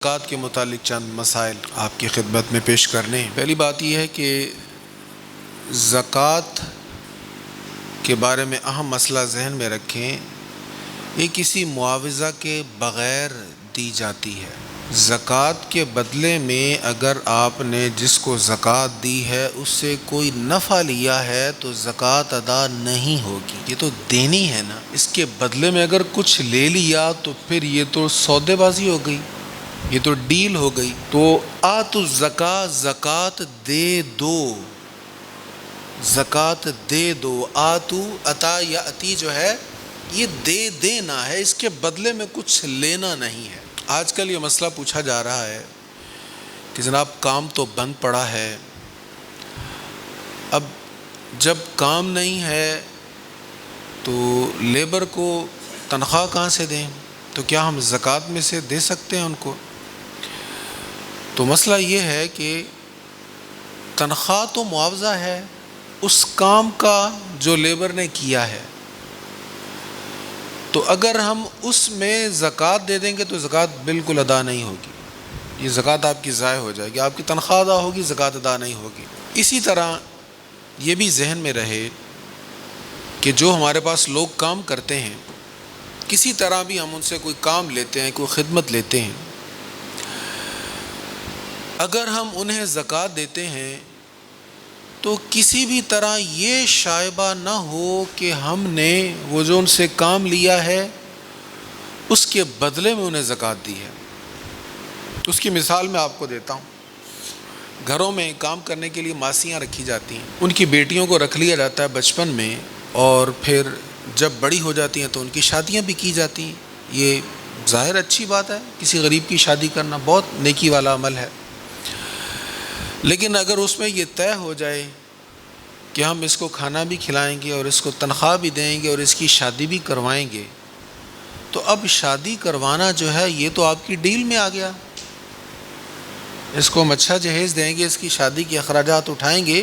زکوٰۃ کے متعلق چند مسائل آپ کی خدمت میں پیش کرنے ہیں۔ پہلی بات یہ ہے کہ زکوٰۃ کے بارے میں اہم مسئلہ ذہن میں رکھیں، یہ کسی معاوضہ کے بغیر دی جاتی ہے۔ زکوٰۃ کے بدلے میں اگر آپ نے جس کو زکوٰۃ دی ہے اس سے کوئی نفع لیا ہے تو زکوٰۃ ادا نہیں ہوگی، یہ تو دینی ہے نا۔ اس کے بدلے میں اگر کچھ لے لیا تو پھر یہ تو سودے بازی ہو گئی، یہ تو ڈیل ہو گئی۔ تو آتو الزکاۃ، زکوٰۃ دے دو، زکوٰۃ دے دو۔ آتو عطا یا عطی جو ہے یہ دے دینا ہے، اس کے بدلے میں کچھ لینا نہیں ہے۔ آج کل یہ مسئلہ پوچھا جا رہا ہے کہ جناب کام تو بند پڑا ہے، اب جب کام نہیں ہے تو لیبر کو تنخواہ کہاں سے دیں؟ تو کیا ہم زکوٰۃ میں سے دے سکتے ہیں ان کو؟ تو مسئلہ یہ ہے کہ تنخواہ تو معاوضہ ہے اس کام کا جو لیبر نے کیا ہے، تو اگر ہم اس میں زکوٰۃ دے دیں گے تو زکوٰۃ بالکل ادا نہیں ہوگی، یہ زکوٰۃ آپ کی ضائع ہو جائے گی، آپ کی تنخواہ ادا ہوگی، زکوٰۃ ادا نہیں ہوگی۔ اسی طرح یہ بھی ذہن میں رہے کہ جو ہمارے پاس لوگ کام کرتے ہیں، کسی طرح بھی ہم ان سے کوئی کام لیتے ہیں، کوئی خدمت لیتے ہیں، اگر ہم انہیں زکوٰۃ دیتے ہیں تو کسی بھی طرح یہ شائبہ نہ ہو کہ ہم نے وہ جو ان سے کام لیا ہے اس کے بدلے میں انہیں زکوٰۃ دی ہے۔ اس کی مثال میں آپ کو دیتا ہوں۔ گھروں میں کام کرنے کے لیے ماسیاں رکھی جاتی ہیں، ان کی بیٹیوں کو رکھ لیا جاتا ہے بچپن میں، اور پھر جب بڑی ہو جاتی ہیں تو ان کی شادیاں بھی کی جاتی ہیں۔ یہ ظاہر اچھی بات ہے، کسی غریب کی شادی کرنا بہت نیکی والا عمل ہے، لیکن اگر اس میں یہ طے ہو جائے کہ ہم اس کو کھانا بھی کھلائیں گے اور اس کو تنخواہ بھی دیں گے اور اس کی شادی بھی کروائیں گے، تو اب شادی کروانا جو ہے یہ تو آپ کی ڈیل میں آ گیا، اس کو ہم اچھا جہیز دیں گے، اس کی شادی کے اخراجات اٹھائیں گے،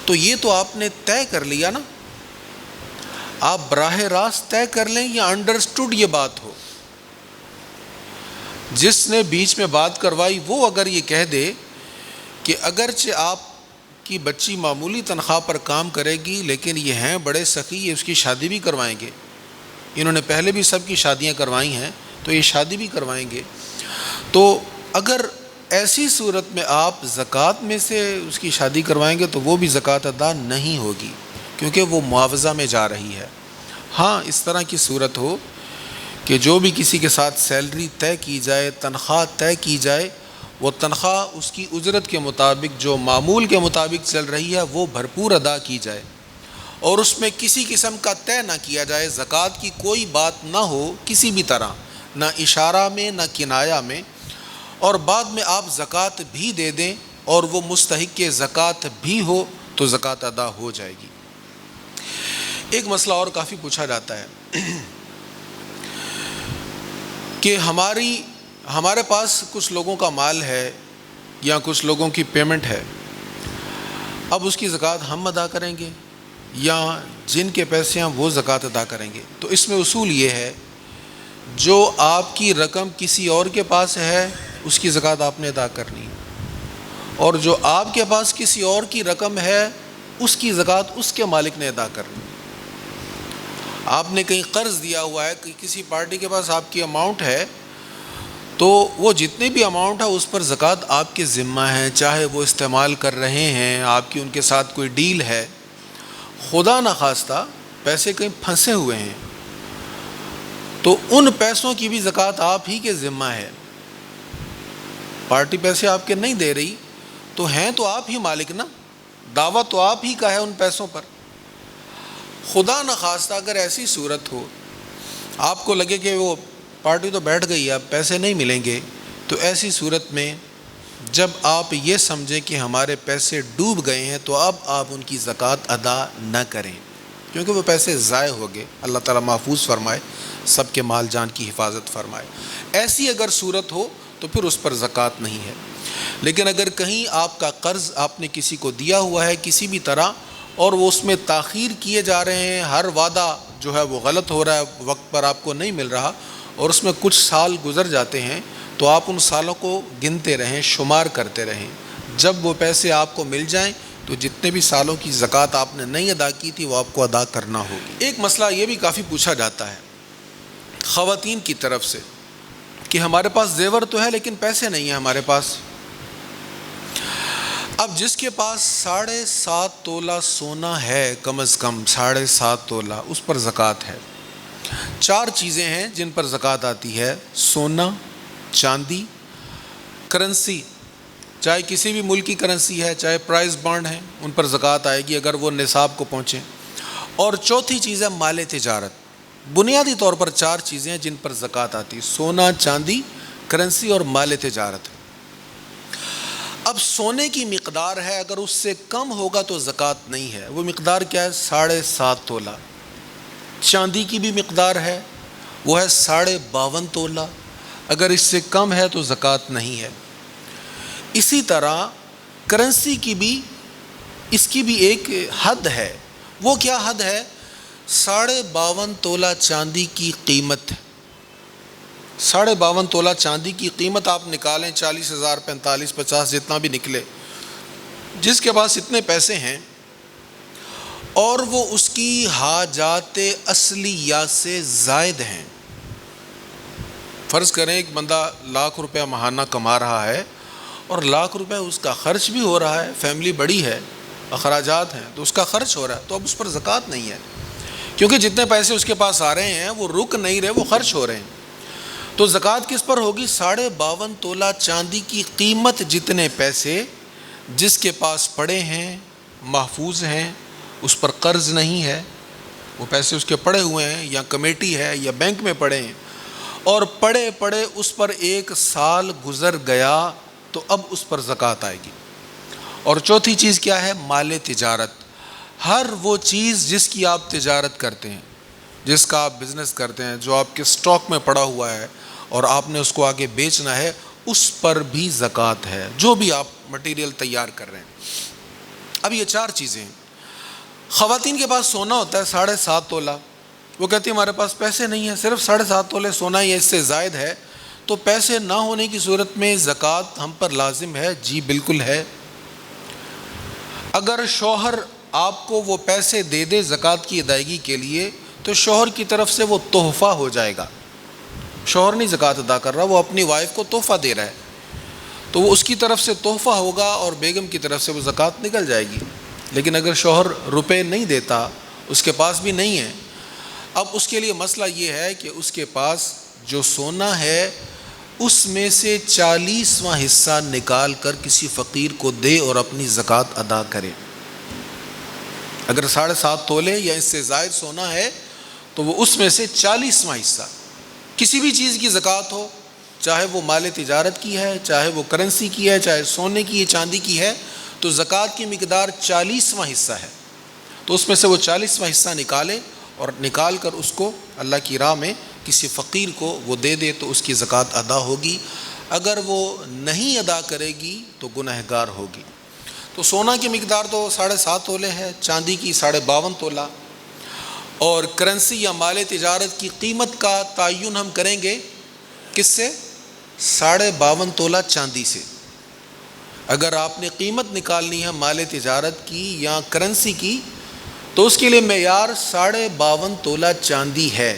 تو یہ تو آپ نے طے کر لیا نا۔ آپ براہ راست طے کر لیں یا انڈرسٹوڈ یہ بات ہو، جس نے بیچ میں بات کروائی وہ اگر یہ کہہ دے کہ اگرچہ آپ کی بچی معمولی تنخواہ پر کام کرے گی لیکن یہ ہیں بڑے سخی، یہ اس کی شادی بھی کروائیں گے، انہوں نے پہلے بھی سب کی شادیاں کروائی ہیں تو یہ شادی بھی کروائیں گے، تو اگر ایسی صورت میں آپ زکوٰۃ میں سے اس کی شادی کروائیں گے تو وہ بھی زکوٰۃ ادا نہیں ہوگی، کیونکہ وہ معاوضہ میں جا رہی ہے۔ ہاں اس طرح کی صورت ہو کہ جو بھی کسی کے ساتھ سیلری طے کی جائے، تنخواہ طے کی جائے، وہ تنخواہ اس کی اجرت کے مطابق جو معمول کے مطابق چل رہی ہے وہ بھرپور ادا کی جائے، اور اس میں کسی قسم کا طے نہ کیا جائے، زکوٰۃ کی کوئی بات نہ ہو کسی بھی طرح، نہ اشارہ میں نہ کنایہ میں، اور بعد میں آپ زکوٰۃ بھی دے دیں اور وہ مستحق زکوٰۃ بھی ہو تو زکوٰۃ ادا ہو جائے گی۔ ایک مسئلہ اور کافی پوچھا جاتا ہے کہ ہمارے پاس کچھ لوگوں کا مال ہے یا کچھ لوگوں کی پیمنٹ ہے، اب اس کی زکوٰۃ ہم ادا کریں گے یا جن کے پیسے ہیں وہ زکوٰۃ ادا کریں گے؟ تو اس میں اصول یہ ہے، جو آپ کی رقم کسی اور کے پاس ہے اس کی زکوٰۃ آپ نے ادا کرنی، اور جو آپ کے پاس کسی اور کی رقم ہے اس کی زکوٰۃ اس کے مالک نے ادا کرنی۔ آپ نے کہیں قرض دیا ہوا ہے کہ کسی پارٹی کے پاس آپ کی اماؤنٹ ہے، تو وہ جتنے بھی اماؤنٹ ہے اس پر زکوٰۃ آپ کے ذمہ ہے، چاہے وہ استعمال کر رہے ہیں، آپ کی ان کے ساتھ کوئی ڈیل ہے، خدا نخواستہ پیسے کہیں پھنسے ہوئے ہیں تو ان پیسوں کی بھی زکوٰۃ آپ ہی کے ذمہ ہے۔ پارٹی پیسے آپ کے نہیں دے رہی تو ہیں تو آپ ہی مالک نا، دعویٰ تو آپ ہی کا ہے ان پیسوں پر۔ خدا نخواستہ اگر ایسی صورت ہو، آپ کو لگے کہ وہ پارٹی تو بیٹھ گئی ہے اب پیسے نہیں ملیں گے، تو ایسی صورت میں جب آپ یہ سمجھیں کہ ہمارے پیسے ڈوب گئے ہیں تو اب آپ ان کی زکوٰۃ ادا نہ کریں، کیونکہ وہ پیسے ضائع ہو گئے، اللہ تعالیٰ محفوظ فرمائے، سب کے مال جان کی حفاظت فرمائے۔ ایسی اگر صورت ہو تو پھر اس پر زکوٰۃ نہیں ہے۔ لیکن اگر کہیں آپ کا قرض آپ نے کسی کو دیا ہوا ہے کسی بھی طرح اور وہ اس میں تاخیر کیے جا رہے ہیں، ہر وعدہ جو ہے وہ غلط ہو رہا ہے، وقت پر آپ کو نہیں مل رہا، اور اس میں کچھ سال گزر جاتے ہیں تو آپ ان سالوں کو گنتے رہیں، شمار کرتے رہیں. جب وہ پیسے آپ کو مل جائیں تو جتنے بھی سالوں کی زکوٰۃ آپ نے نہیں ادا کی تھی وہ آپ کو ادا کرنا ہوگی. ایک مسئلہ یہ بھی کافی پوچھا جاتا ہے خواتین کی طرف سے کہ ہمارے پاس زیور تو ہے لیکن پیسے نہیں ہیں ہمارے پاس. اب جس کے پاس 7.5 تولہ سونا ہے، کم از کم 7.5 تولہ، اس پر زکوٰۃ ہے. 4 چیزیں ہیں جن پر زکوٰۃ آتی ہے: سونا، چاندی، کرنسی، چاہے کسی بھی ملک کی کرنسی ہے، چاہے پرائز بانڈ ہیں، ان پر زکوٰۃ آئے گی اگر وہ نصاب کو پہنچیں. اور چوتھی چیز ہے مال تجارت. بنیادی طور پر 4 چیزیں ہیں جن پر زکوٰۃ آتی ہے: سونا، چاندی، کرنسی اور مال تجارت. اب سونے کی مقدار ہے، اگر اس سے کم ہوگا تو زکوٰۃ نہیں ہے. وہ مقدار کیا ہے؟ 7.5 تولہ. چاندی کی بھی مقدار ہے، وہ ہے 52.5 تولہ. اگر اس سے کم ہے تو زکوٰۃ نہیں ہے. اسی طرح کرنسی کی بھی، اس کی بھی ایک حد ہے. وہ کیا حد ہے؟ 52.5 تولہ چاندی کی قیمت. 52.5 تولہ چاندی کی قیمت آپ نکالیں، 40,000، 45، 50 جتنا بھی نکلے. جس کے پاس اتنے پیسے ہیں اور وہ اس کی حاجات اصلیہ سے زائد ہیں. فرض کریں ایک بندہ ₹1,00,000 ماہانہ کما رہا ہے اور ₹1,00,000 اس کا خرچ بھی ہو رہا ہے، فیملی بڑی ہے، اخراجات ہیں تو اس کا خرچ ہو رہا ہے، تو اب اس پر زکوٰۃ نہیں ہے کیونکہ جتنے پیسے اس کے پاس آ رہے ہیں وہ رک نہیں رہے، وہ خرچ ہو رہے ہیں. تو زکوٰۃ کس پر ہوگی؟ 52.5 تولہ چاندی کی قیمت جتنے پیسے جس کے پاس پڑے ہیں، محفوظ ہیں، اس پر قرض نہیں ہے، وہ پیسے اس کے پڑے ہوئے ہیں یا کمیٹی ہے یا بینک میں پڑے ہیں، اور پڑے پڑے اس پر 1 سال گزر گیا تو اب اس پر زکوٰۃ آئے گی. اور چوتھی چیز کیا ہے؟ مال تجارت. ہر وہ چیز جس کی آپ تجارت کرتے ہیں، جس کا آپ بزنس کرتے ہیں، جو آپ کے سٹاک میں پڑا ہوا ہے اور آپ نے اس کو آگے بیچنا ہے، اس پر بھی زکوٰۃ ہے، جو بھی آپ مٹیریل تیار کر رہے ہیں. اب یہ 4 چیزیں ہیں. خواتین کے پاس سونا ہوتا ہے 7.5 تولہ. وہ کہتی ہیں ہمارے پاس پیسے نہیں ہیں، صرف 7.5 تولے سونا یا اس سے زائد ہے، تو پیسے نہ ہونے کی صورت میں زکوٰۃ ہم پر لازم ہے؟ جی بالکل ہے. اگر شوہر آپ کو وہ پیسے دے دے زکوٰۃ کی ادائیگی کے لیے تو شوہر کی طرف سے وہ تحفہ ہو جائے گا. شوہر نہیں زکوٰۃ ادا کر رہا، وہ اپنی وائف کو تحفہ دے رہا ہے، تو وہ اس کی طرف سے تحفہ ہوگا اور بیگم کی طرف سے وہ زکوٰۃ نکل جائے گی. لیکن اگر شوہر روپے نہیں دیتا، اس کے پاس بھی نہیں ہے، اب اس کے لیے مسئلہ یہ ہے کہ اس کے پاس جو سونا ہے اس میں سے 40واں حصہ نکال کر کسی فقیر کو دے اور اپنی زکوٰۃ ادا کرے. اگر 7.5 تولے یا اس سے زائد سونا ہے تو وہ اس میں سے 40واں حصہ کسی بھی چیز کی زکوٰۃ ہو، چاہے وہ مال تجارت کی ہے، چاہے وہ کرنسی کی ہے، چاہے سونے کی ہے، چاندی کی ہے، تو زکوٰۃ کی مقدار 40واں حصہ ہے. تو اس میں سے وہ 40واں حصہ نکالے اور نکال کر اس کو اللہ کی راہ میں کسی فقیر کو وہ دے دے تو اس کی زکوٰۃ ادا ہوگی. اگر وہ نہیں ادا کرے گی تو گنہگار ہوگی. تو سونا کی مقدار تو 7.5 تولے ہے، چاندی کی 52.5 تولہ، اور کرنسی یا مال تجارت کی قیمت کا تعین ہم کریں گے کس سے؟ 52.5 تولہ چاندی سے. اگر آپ نے قیمت نکالنی ہے مال تجارت کی یا کرنسی کی تو اس کے لیے معیار 52.5 تولہ چاندی ہے.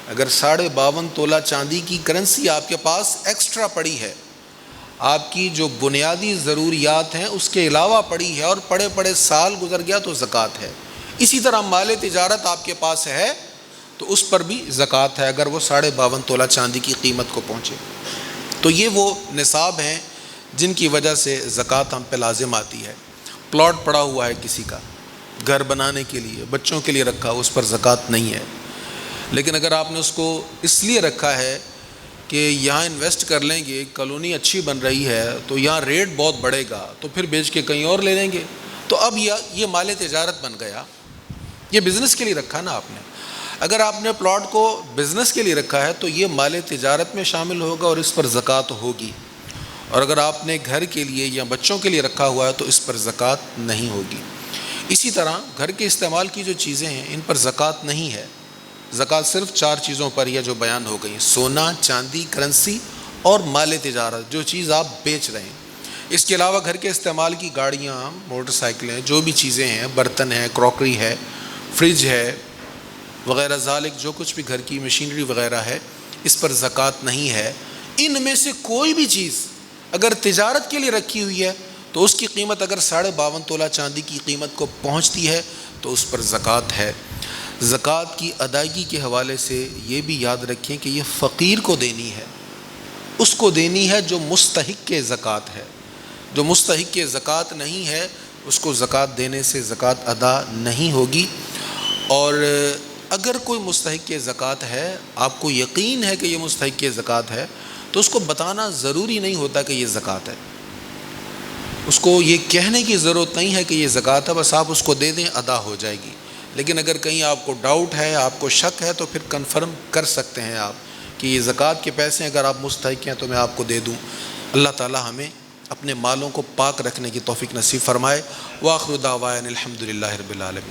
اگر 52.5 تولہ چاندی کی کرنسی آپ کے پاس ایکسٹرا پڑی ہے، آپ کی جو بنیادی ضروریات ہیں اس کے علاوہ پڑی ہے اور پڑے پڑے سال گزر گیا تو زکوٰۃ ہے. اسی طرح مال تجارت آپ کے پاس ہے تو اس پر بھی زکوٰۃ ہے اگر وہ 52.5 تولہ چاندی کی قیمت کو پہنچے. تو یہ وہ نصاب ہیں جن کی وجہ سے زکوٰۃ ہم پہ لازم آتی ہے. پلاٹ پڑا ہوا ہے کسی کا گھر بنانے کے لیے، بچوں کے لیے رکھا، اس پر زکوٰۃ نہیں ہے. لیکن اگر آپ نے اس کو اس لیے رکھا ہے کہ یہاں انویسٹ کر لیں گے، کالونی اچھی بن رہی ہے تو یہاں ریٹ بہت بڑھے گا تو پھر بیچ کے کہیں اور لے لیں گے، تو اب یہ مال تجارت بن گیا. یہ بزنس کے لیے رکھا نا آپ نے. اگر آپ نے پلاٹ کو بزنس کے لیے رکھا ہے تو یہ مال تجارت میں شامل ہوگا اور اس پر زکوٰۃ ہوگی. اور اگر آپ نے گھر کے لیے یا بچوں کے لیے رکھا ہوا ہے تو اس پر زکوٰۃ نہیں ہوگی. اسی طرح گھر کے استعمال کی جو چیزیں ہیں ان پر زکوٰۃ نہیں ہے. زکوٰۃ صرف 4 چیزوں پر ہی ہے جو بیان ہو گئی: سونا، چاندی، کرنسی اور مال تجارت، جو چیز آپ بیچ رہے ہیں۔ اس کے علاوہ گھر کے استعمال کی گاڑیاں، موٹر سائیکلیں، جو بھی چیزیں ہیں، برتن ہیں، کراکری ہے، فریج ہے وغیرہ ذالک، جو کچھ بھی گھر کی مشینری وغیرہ ہے، اس پر زکوٰۃ نہیں ہے۔ ان میں سے کوئی بھی چیز اگر تجارت کے لیے رکھی ہوئی ہے تو اس کی قیمت اگر 52.5 تولہ چاندی کی قیمت کو پہنچتی ہے تو اس پر زکوٰۃ ہے۔ زکوٰۃ کی ادائیگی کے حوالے سے یہ بھی یاد رکھیں کہ یہ فقیر کو دینی ہے، اس کو دینی ہے جو مستحق زکوٰۃ ہے۔ جو مستحق زکوٰۃ نہیں ہے اس کو زکوٰۃ دینے سے زکوٰۃ ادا نہیں ہوگی۔ اور اگر کوئی مستحق زکوٰۃ ہے، آپ کو یقین ہے کہ یہ مستحق زکوٰۃ ہے، تو اس کو بتانا ضروری نہیں ہوتا کہ یہ زکوٰۃ ہے۔ اس کو یہ کہنے کی ضرورت نہیں ہے کہ یہ زکوٰۃ ہے، بس آپ اس کو دے دیں، ادا ہو جائے گی۔ لیکن اگر کہیں آپ کو ڈاؤٹ ہے، آپ کو شک ہے، تو پھر کنفرم کر سکتے ہیں آپ کہ یہ زکوٰۃ کے پیسے اگر آپ مستحق ہیں تو میں آپ کو دے دوں۔ اللہ تعالی ہمیں اپنے مالوں کو پاک رکھنے کی توفیق نصیب فرمائے۔ وآخر دعوانا الحمد للہ رب العالمین۔